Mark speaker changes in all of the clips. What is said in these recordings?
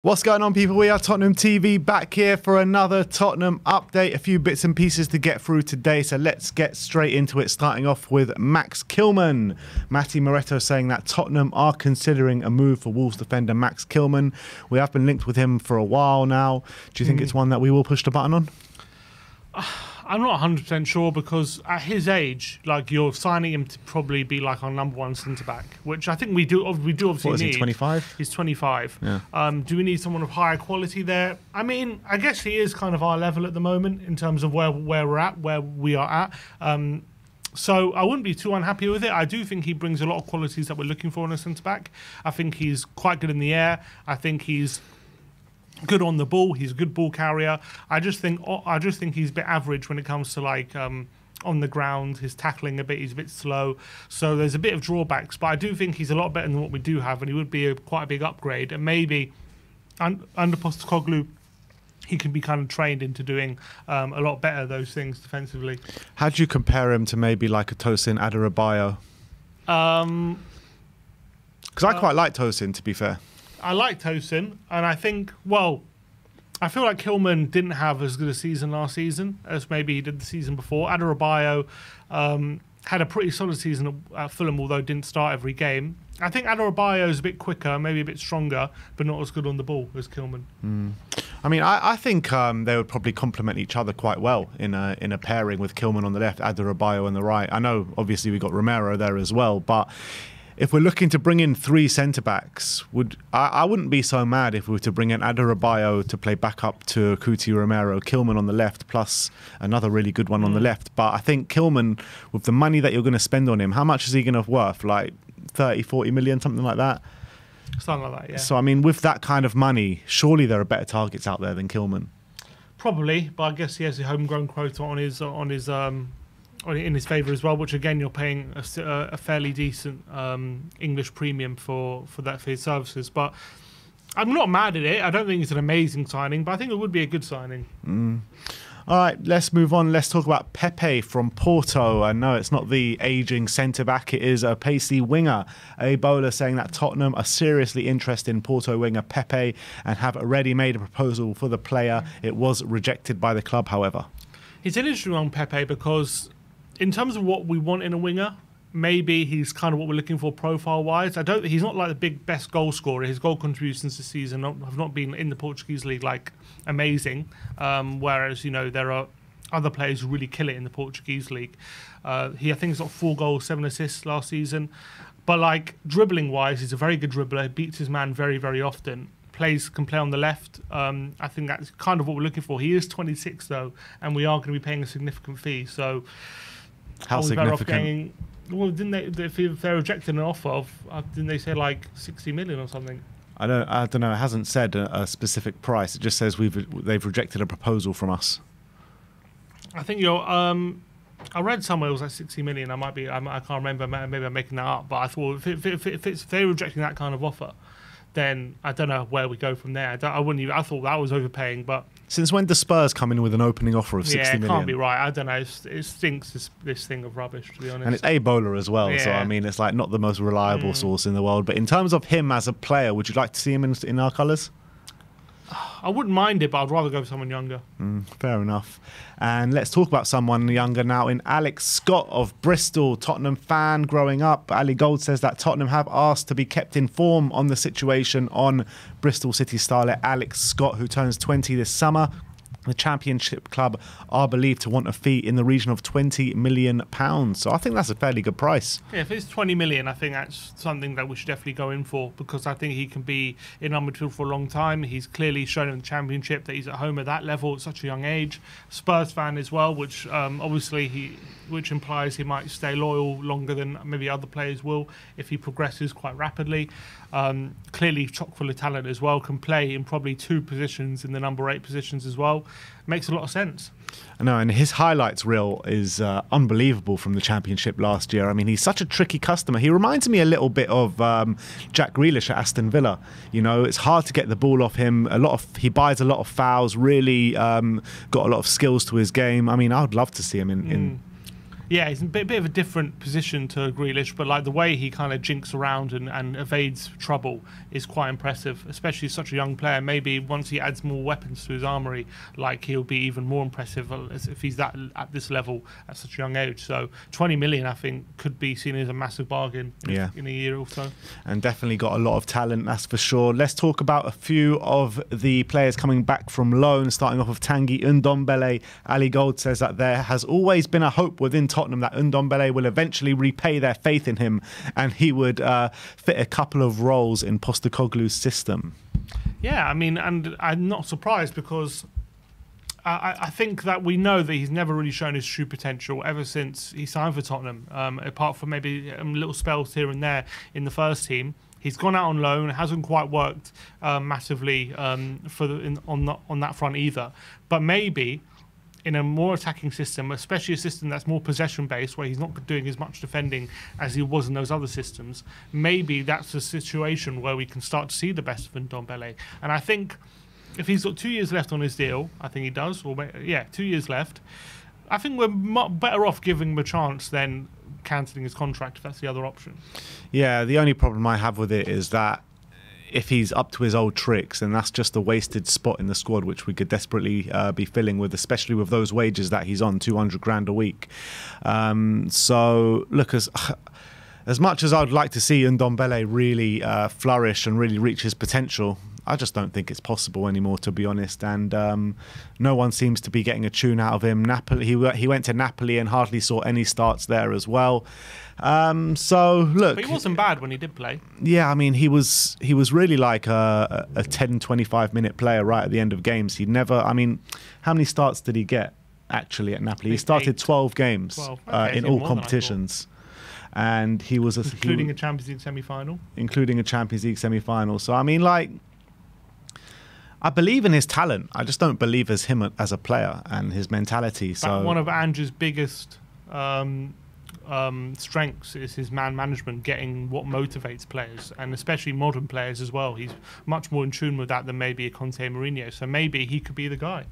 Speaker 1: What's going on, people? We are Tottenham TV back here for another Tottenham update. A few bits and pieces to get through today, so let's get straight into it, starting off with Max Kilman. Matty Moretto saying that Tottenham are considering a move for Wolves defender Max Kilman. We have been linked with him for a while now. Do you think it's one that we will push the button on?
Speaker 2: I'm not 100% sure, because at his age, like, you're signing him to probably be like our #1 centre-back, which I think we do obviously
Speaker 1: what is
Speaker 2: need.
Speaker 1: He, 25?
Speaker 2: He's 25.
Speaker 1: Yeah.
Speaker 2: Do we need someone of higher quality there? I mean, I guess he is kind of our level at the moment in terms of where we are at. So I wouldn't be too unhappy with it. I do think he brings a lot of qualities that we're looking for in a centre-back. I think he's quite good in the air. I think he's good on the ball. He's a good ball carrier. I just think he's a bit average when it comes to like on the ground. His tackling he's a bit slow. So there's a bit of drawbacks. But I do think he's a lot better than what we do have, and he would be quite a big upgrade. And maybe under Postecoglou, he can be kind of trained into doing a lot better those things defensively.
Speaker 1: How do you compare him to maybe like a Tosin Adarabioyo? Because I quite like Tosin, to be fair.
Speaker 2: I like Tosin, and I think, well, I feel like Kilman didn't have as good a season last season as maybe he did the season before. Adarabioyo had a pretty solid season at Fulham, although didn't start every game. I think Adarabioyo is a bit quicker, maybe a bit stronger, but not as good on the ball as Kilman.
Speaker 1: I mean, I think they would probably complement each other quite well in a pairing, with Kilman on the left, Adarabioyo on the right. I know, obviously, we've got Romero there as well, but if we're looking to bring in 3 centre-backs, I wouldn't be so mad if we were to bring in Adarabioyo to play back up to Kuti Romero, Kilman on the left, plus another really good one on the left. But I think Kilman, with the money that you're going to spend on him, how much is he going to worth? Like 30, 40 million, something like that?
Speaker 2: Something like that, yeah.
Speaker 1: So, I mean, with that kind of money, surely there are better targets out there than Kilman.
Speaker 2: Probably, but I guess he has a homegrown quota in his favour as well, which again you're paying a fairly decent English premium for his services. But I'm not mad at it. I don't think it's an amazing signing, but I think it would be a good signing.
Speaker 1: All right, let's move on. Let's talk about Pepe from Porto. I know it's not the ageing centre-back, it is a pacey winger. Ebola saying that Tottenham are seriously interested in Porto winger Pepe and have already made a proposal for the player. It was rejected by the club, however.
Speaker 2: It's an interesting one, Pepe, because in terms of what we want in a winger, maybe he's kind of what we're looking for profile-wise. He's not like the best goal scorer. His goal contributions this season have not been in the Portuguese league like amazing. Whereas, you know, there are other players who really kill it in the Portuguese league. I think he's got 4 goals, 7 assists last season. But like dribbling-wise, he's a very good dribbler. He beats his man very, very often. Can play on the left. I think that's kind of what we're looking for. He is 26 though, and we are going to be paying a significant fee. So
Speaker 1: how significant?
Speaker 2: Well, didn't they? If they rejected an offer of, didn't they say like 60 million or something?
Speaker 1: I don't know. It hasn't said a specific price. It just says they've rejected a proposal from us.
Speaker 2: I think I read somewhere it was like 60 million. I can't remember. Maybe I'm making that up. But I thought if they're rejecting that kind of offer, then I don't know where we go from there. I thought that was overpaying, but
Speaker 1: since when do Spurs come in with an opening offer of 60 million?
Speaker 2: Yeah, it can't be right. I don't know. It stinks, this thing of rubbish, to be honest.
Speaker 1: And it's Ebola as well, so I mean, it's like not the most reliable source in the world. But in terms of him as a player, would you like to see him in our colours?
Speaker 2: I wouldn't mind it, but I'd rather go for someone younger.
Speaker 1: Fair enough. And let's talk about someone younger now in Alex Scott of Bristol, Tottenham fan growing up. Ali Gold says that Tottenham have asked to be kept informed on the situation on Bristol City starlet Alex Scott, who turns 20 this summer. The Championship club are believed to want a fee in the region of £20 million. So I think that's a fairly good price.
Speaker 2: Yeah, if it's 20 million, I think that's something that we should definitely go in for, because I think he can be in our midfield for a long time. He's clearly shown in the Championship that he's at home at that level at such a young age. Spurs fan as well, which which implies he might stay loyal longer than maybe other players will if he progresses quite rapidly. Clearly chock full of talent as well, can play in probably 2 positions in the number 8 positions as well. Makes a lot of sense.
Speaker 1: I know, and his highlights reel is unbelievable from the Championship last year. I mean, he's such a tricky customer. He reminds me a little bit of Jack Grealish at Aston Villa. You know, it's hard to get the ball off him. He buys a lot of fouls, really got a lot of skills to his game. I mean, I would love to see him in
Speaker 2: Yeah, he's in a bit of a different position to Grealish, but like the way he kind of jinks around and evades trouble is quite impressive, especially such a young player. Maybe once he adds more weapons to his armoury, like he'll be even more impressive if he's at this level at such a young age. So 20 million, I think, could be seen as a massive bargain in a year or so.
Speaker 1: And definitely got a lot of talent, that's for sure. Let's talk about a few of the players coming back from loan, starting off with Tanguy Ndombele. Ali Gold says that there has always been a hope within Tottenham that Ndombele will eventually repay their faith in him and he would fit a couple of roles in Postecoglou's system. Yeah,
Speaker 2: I mean, and I'm not surprised because I think that we know that he's never really shown his true potential ever since he signed for Tottenham, apart from maybe little spells here and there in the first team. He's gone out on loan, hasn't quite worked massively on that front either. But maybe in a more attacking system, especially a system that's more possession-based, where he's not doing as much defending as he was in those other systems, maybe that's a situation where we can start to see the best of Ndombele. And I think if he's got 2 years left on his deal, I think he does, or yeah, 2 years left, I think we're better off giving him a chance than cancelling his contract if that's the other option.
Speaker 1: Yeah, the only problem I have with it is that if he's up to his old tricks, then that's just a wasted spot in the squad, which we could desperately be filling with, especially with those wages that he's on, 200 grand a week. So, look, as much as I'd like to see Ndombele really flourish and really reach his potential, I just don't think it's possible anymore, to be honest. And no one seems to be getting a tune out of him. Napoli, he went to Napoli and hardly saw any starts there as well. So look,
Speaker 2: but he wasn't bad when he did play.
Speaker 1: Yeah, I mean, he was really like a 10-25 minute player right at the end of games. He never, I mean, how many starts did he get actually at Napoli? He started 12 games
Speaker 2: 12. Okay,
Speaker 1: in all competitions. And he was
Speaker 2: including a Champions League semi-final.
Speaker 1: Including a Champions League semi-final. So I mean, like, I believe in his talent. I just don't believe as him as a player and his mentality. So
Speaker 2: one of Andrew's biggest strengths is his man management, getting what motivates players, and especially modern players as well. He's much more in tune with that than maybe a Conte Mourinho. So maybe he could be the guy.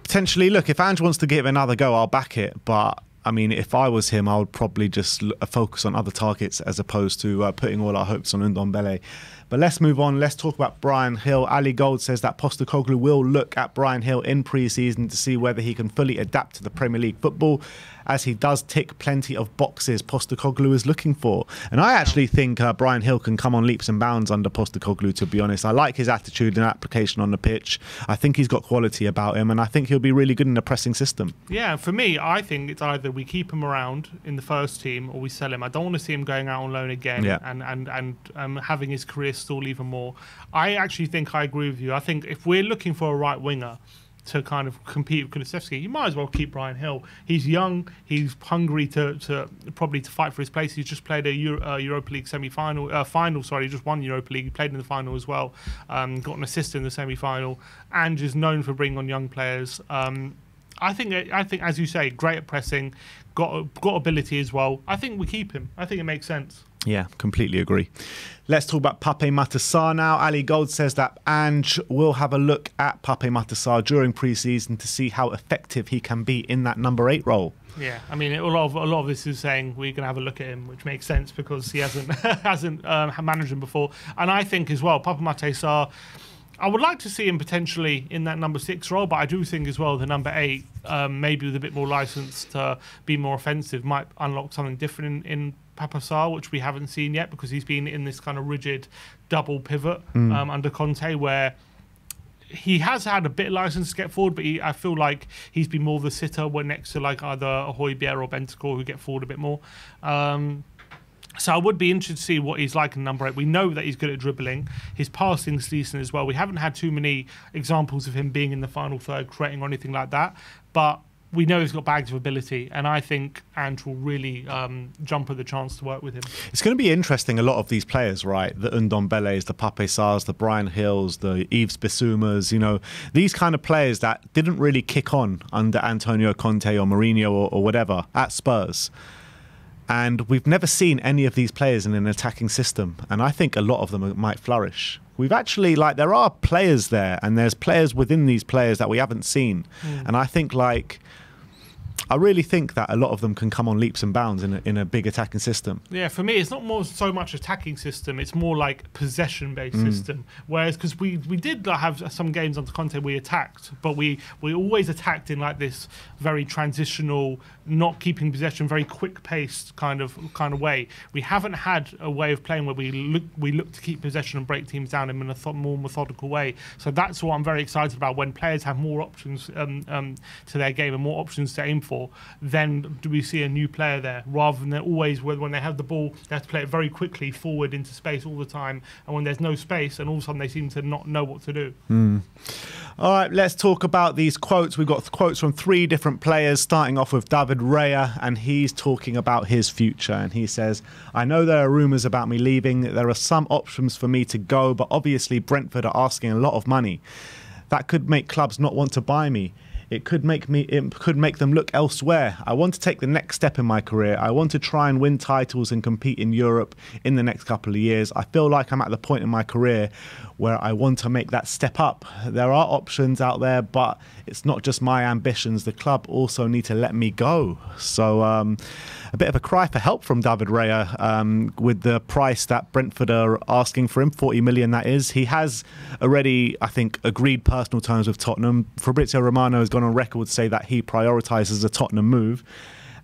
Speaker 2: Potentially. Look, if Andrew wants to give it another go, I'll back it. But I mean, if I was him, I would probably just focus on other targets as opposed to putting all our hopes on Ndombele. But let's move on. Let's talk about Bryan Hill. Ali Gold says that Postecoglou will look at Bryan Hill in pre-season to see whether he can fully adapt to the Premier League football, as he does tick plenty of boxes Postecoglou is looking for. And I actually think Bryan Hill can come on leaps and bounds under Postecoglou, to be honest. I like his attitude and application on the pitch. I think he's got quality about him, and I think he'll be really good in a pressing system. Yeah, for me, I think it's either we keep him around in the first team or we sell him. I don't want to see him going out on loan again and having his career stall even more. I actually think I agree with you. I think if we're looking for a right winger to kind of compete with Kulusevski, you might as well keep Bryan Hill. He's young, he's hungry to probably to fight for his place. He's just played a Europa League semi-final, he just won Europa League. He played in the final as well, got an assist in the semi-final, and is known for bringing on young players. I think, as you say, great at pressing, got ability as well. I think we keep him. I think it makes sense.
Speaker 1: Yeah, completely agree. Let's talk about Pape Matar Sarr now. Ali Gold says that Ange will have a look at Pape Matar Sarr during pre-season to see how effective he can be in that number 8 role.
Speaker 2: Yeah, I mean, a lot of this is saying we're going to have a look at him, which makes sense because he hasn't managed him before. And I think as well, Pape Matar Sarr, I would like to see him potentially in that number 6 role, but I do think as well the number 8, maybe with a bit more license to be more offensive, might unlock something different in Pape Sarr, which we haven't seen yet because he's been in this kind of rigid double pivot under Conte, where he has had a bit of license to get forward, but I feel like he's been more the sitter when next to like either Højbjerg or Bentancur, who get forward a bit more. So I would be interested to see what he's like in number 8. We know that he's good at dribbling. His passing's decent as well. We haven't had too many examples of him being in the final third, creating or anything like that. But we know he's got bags of ability, and I think Ant will really jump at the chance to work with him.
Speaker 1: It's going to be interesting, a lot of these players, right? The Ndombeles, the Pape Sarrs, the Bryan Hills, the Yves Bissoumas, you know, these kind of players that didn't really kick on under Antonio Conte or Mourinho or whatever at Spurs. And we've never seen any of these players in an attacking system. And I think a lot of them might flourish. We've actually, like, there are players there, and there's players within these players that we haven't seen. And I think, like, I really think that a lot of them can come on leaps and bounds in a big attacking system.
Speaker 2: Yeah, for me, it's not more so much attacking system. It's more like possession-based system. Whereas, because we did have some games under Conte we attacked, but we always attacked in like this very transitional, not keeping possession, very quick-paced kind of way. We haven't had a way of playing where we look to keep possession and break teams down in a more methodical way. So that's what I'm very excited about. When players have more options to their game and more options to aim for, then do we see a new player there, rather than always when they have the ball, they have to play it very quickly forward into space all the time, and when there's no space, and all of a sudden they seem to not know what to do.
Speaker 1: All right, let's talk about these quotes. We've got quotes from 3 different players, starting off with David Raya, and he's talking about his future. And he says, I know there are rumours about me leaving. There are some options for me to go, but obviously Brentford are asking a lot of money. That could make clubs not want to buy me. It could make them look elsewhere. I want to take the next step in my career. I want to try and win titles and compete in Europe in the next couple of years. I feel like I'm at the point in my career where I want to make that step up. There are options out there, but it's not just my ambitions. The club also need to let me go. So a bit of a cry for help from David Raya with the price that Brentford are asking for him, 40 million that is. He has already, I think, agreed personal terms with Tottenham. Fabrizio Romano has gone on record to say that he prioritises a Tottenham move.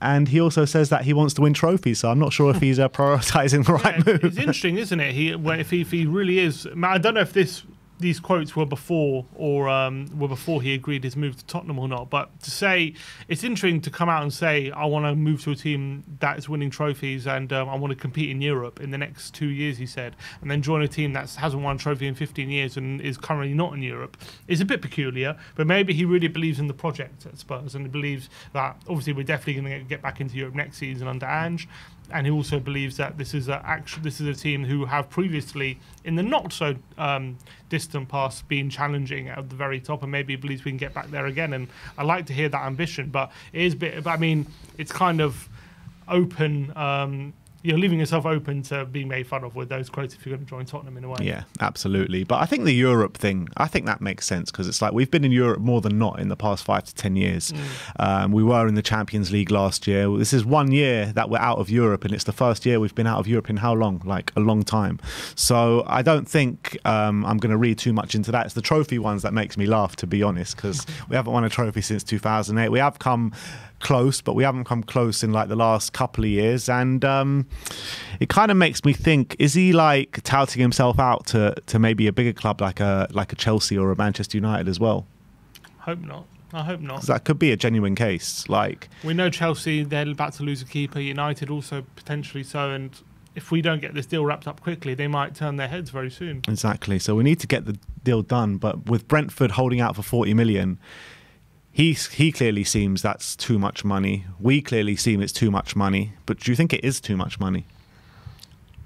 Speaker 1: And he also says that he wants to win trophies, so I'm not sure if he's prioritising the right move.
Speaker 2: It's interesting, isn't it? If he really is, I don't know if these quotes were before he agreed his move to Tottenham or not. But to say, it's interesting to come out and say, I want to move to a team that is winning trophies and I want to compete in Europe in the next 2 years, he said, and then join a team that hasn't won a trophy in 15 years and is currently not in Europe, is a bit peculiar. But maybe he really believes in the project at Spurs, and he believes that obviously we're definitely going to get back into Europe next season under Ange. And he also believes that this is a team who have previously, in the not so distant past, been challenging at the very top, and maybe he believes we can get back there again. And I like to hear that ambition, but it is a bit. I mean, it's kind of open. You're leaving yourself open to being made fun of with those quotes if you're going to join Tottenham in a way. Yeah,
Speaker 1: absolutely. But I think the Europe thing, I think that makes sense, because it's like we've been in Europe more than not in the past 5 to 10 years. We were in the Champions League last year. This is 1 year that we're out of Europe, and it's the first year we've been out of Europe in how long? Like a long time. So I don't think I'm going to read too much into that. It's the trophy ones that makes me laugh, to be honest, because we haven't won a trophy since 2008. We have come close, but we haven't come close in like the last couple of years, and it kind of makes me think, is he like touting himself out to maybe a bigger club like a Chelsea or a Manchester United as well?
Speaker 2: I hope not.
Speaker 1: 'Cause that could be a genuine case. Like,
Speaker 2: we know Chelsea, they're about to lose a keeper. United also potentially so, and if we don't get this deal wrapped up quickly, they might turn their heads very soon.
Speaker 1: Exactly. So we need to get the deal done, but with Brentford holding out for 40 million, he clearly seems that's too much money. We clearly seem it's too much money. But do you think it is too much money?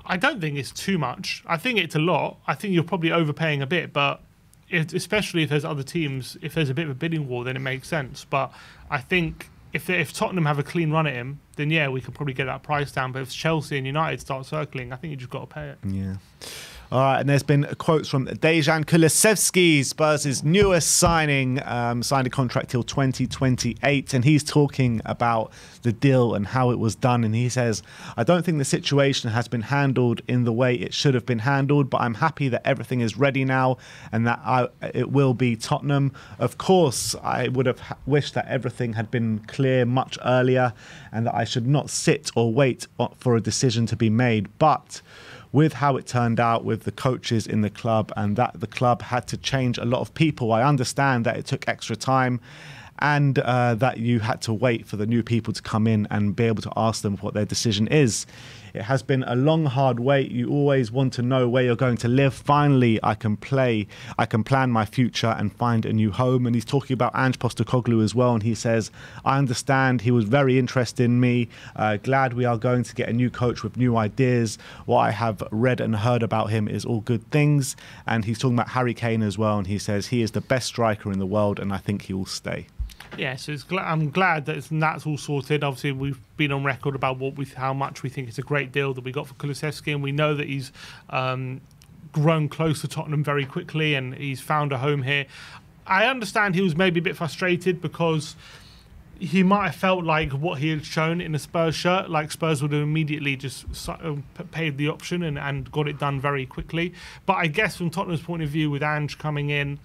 Speaker 2: I don't think it's too much. I think it's a lot. I think you're probably overpaying a bit, but especially if there's other teams, if there's a bit of a bidding war, then it makes sense. But I think if Tottenham have a clean run at him, then yeah, we could probably get that price down. But if Chelsea and United start circling, I think you just got to pay it.
Speaker 1: Yeah. All right, and there's been quotes from Dejan Kulusevski, Spurs' newest signing, signed a contract till 2028, and he's talking about the deal and how it was done, and he says, I don't think the situation has been handled in the way it should have been handled, but I'm happy that everything is ready now and that it will be Tottenham. Of course, I would have wished that everything had been clear much earlier and that I should not sit or wait for a decision to be made, but with how it turned out with the coaches in the club and that the club had to change a lot of people, I understand that it took extra time and that you had to wait for the new people to come in and be able to ask them what their decision is. It has been a long, hard wait. You always want to know where you're going to live. Finally, I can plan my future and find a new home. And he's talking about Ange Postecoglou as well. And he says, I understand he was very interested in me. Glad we are going to get a new coach with new ideas. What I have read and heard about him is all good things. And he's talking about Harry Kane as well. And he says he is the best striker in the world and I think he will stay.
Speaker 2: Yeah, so I'm glad that that's all sorted. Obviously, we've been on record about how much we think it's a great deal that we got for Kulusevski, and we know that he's grown close to Tottenham very quickly and he's found a home here. I understand he was maybe a bit frustrated because he might have felt like what he had shown in a Spurs shirt, like Spurs would have immediately just paid the option and got it done very quickly. But I guess from Tottenham's point of view, with Ange coming in,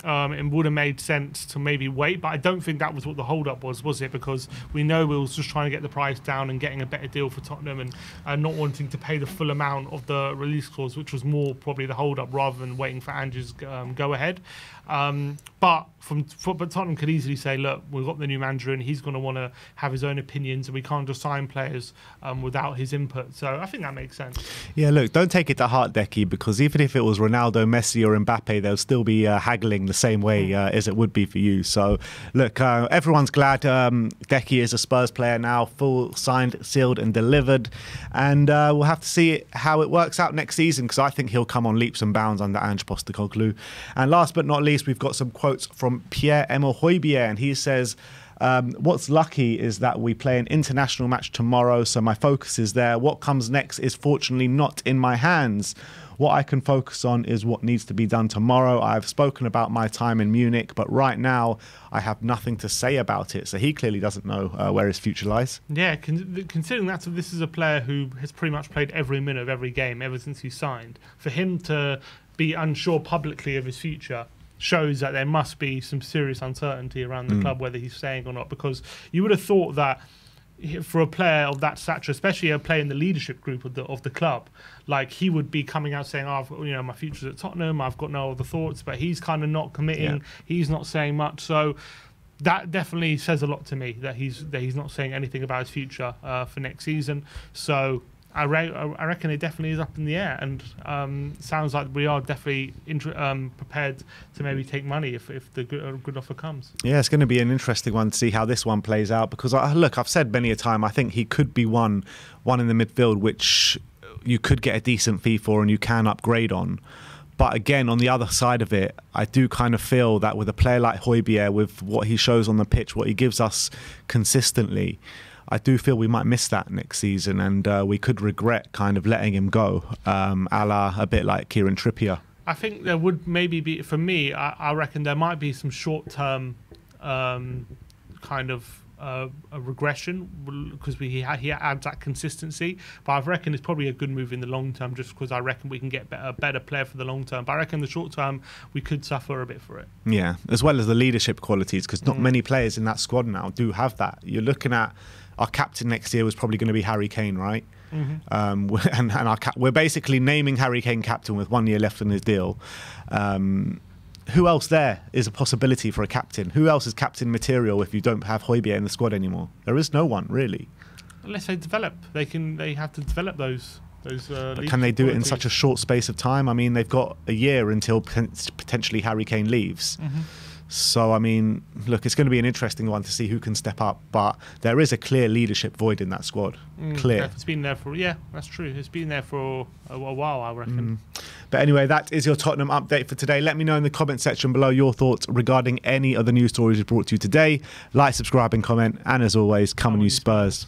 Speaker 2: it would have made sense to maybe wait, but I don't think that was what the hold-up was it? Because we know we was just trying to get the price down and getting a better deal for Tottenham and not wanting to pay the full amount of the release clause, which was more probably the hold-up rather than waiting for Ange's go-ahead. But Tottenham could easily say, look, we've got the new manager and he's going to want to have his own opinions and we can't just sign players without his input. So I think that makes sense.
Speaker 1: Yeah, look, don't take it to heart, Decky, because even if it was Ronaldo, Messi or Mbappe, they'll still be haggling the same way as it would be for you. So look, everyone's glad Decky is a Spurs player now, full signed, sealed and delivered. And we'll have to see how it works out next season, because I think he'll come on leaps and bounds under Ange Postecoglou. And last but not least, we've got some quotes from Pierre-Emile Højbjerg, and he says, what's lucky is that we play an international match tomorrow, so my focus is there. What comes next is fortunately not in my hands. What I can focus on is what needs to be done tomorrow. I've spoken about my time in Munich, but right now I have nothing to say about it. So he clearly doesn't know where his future lies.
Speaker 2: Yeah, considering that this is a player who has pretty much played every minute of every game ever since he signed, for him to be unsure publicly of his future shows that there must be some serious uncertainty around the club, whether he's staying or not, because you would have thought that for a player of that stature, especially a player in the leadership group of the club, like he would be coming out saying, "Oh, my future's at Tottenham. I've got no other thoughts." But he's kind of not committing. Yeah. He's not saying much. So that definitely says a lot to me that he's not saying anything about his future for next season. So I reckon it definitely is up in the air, and sounds like we are definitely prepared to maybe take money if the good offer comes. Yeah,
Speaker 1: it's going to be an interesting one to see how this one plays out, because look, I've said many a time, I think he could be one in the midfield which you could get a decent fee for and you can upgrade on. But again, on the other side of it, I do kind of feel that with a player like Højbjerg, with what he shows on the pitch, what he gives us consistently, I do feel we might miss that next season, and we could regret kind of letting him go, a la a bit like Kieran Trippier.
Speaker 2: I think there would maybe be, for me, I reckon there might be some short-term kind of a regression, because he adds that consistency. But I reckon it's probably a good move in the long term, just because I reckon we can get a better player for the long term. But I reckon the short term we could suffer a bit for it. Yeah,
Speaker 1: as well as the leadership qualities, because not many players in that squad now do have that. You're looking at our captain next year was probably going to be Harry Kane, right? And we're basically naming Harry Kane captain with 1 year left on his deal. Who else there is a possibility for a captain? Who else is captain material if you don't have Højbjerg in the squad anymore? There is no one, really.
Speaker 2: Unless they develop. They have to develop those
Speaker 1: can they do it in such a short space of time? I mean, they've got a year until potentially Harry Kane leaves. So, I mean, look, it's going to be an interesting one to see who can step up. But there is a clear leadership void in that squad. Clear.
Speaker 2: It's been there for, that's true. It's been there for a while, I reckon.
Speaker 1: But anyway, that is your Tottenham update for today. Let me know in the comment section below your thoughts regarding any of the news stories we brought to you today. Like, subscribe and comment. And as always, come on you Spurs.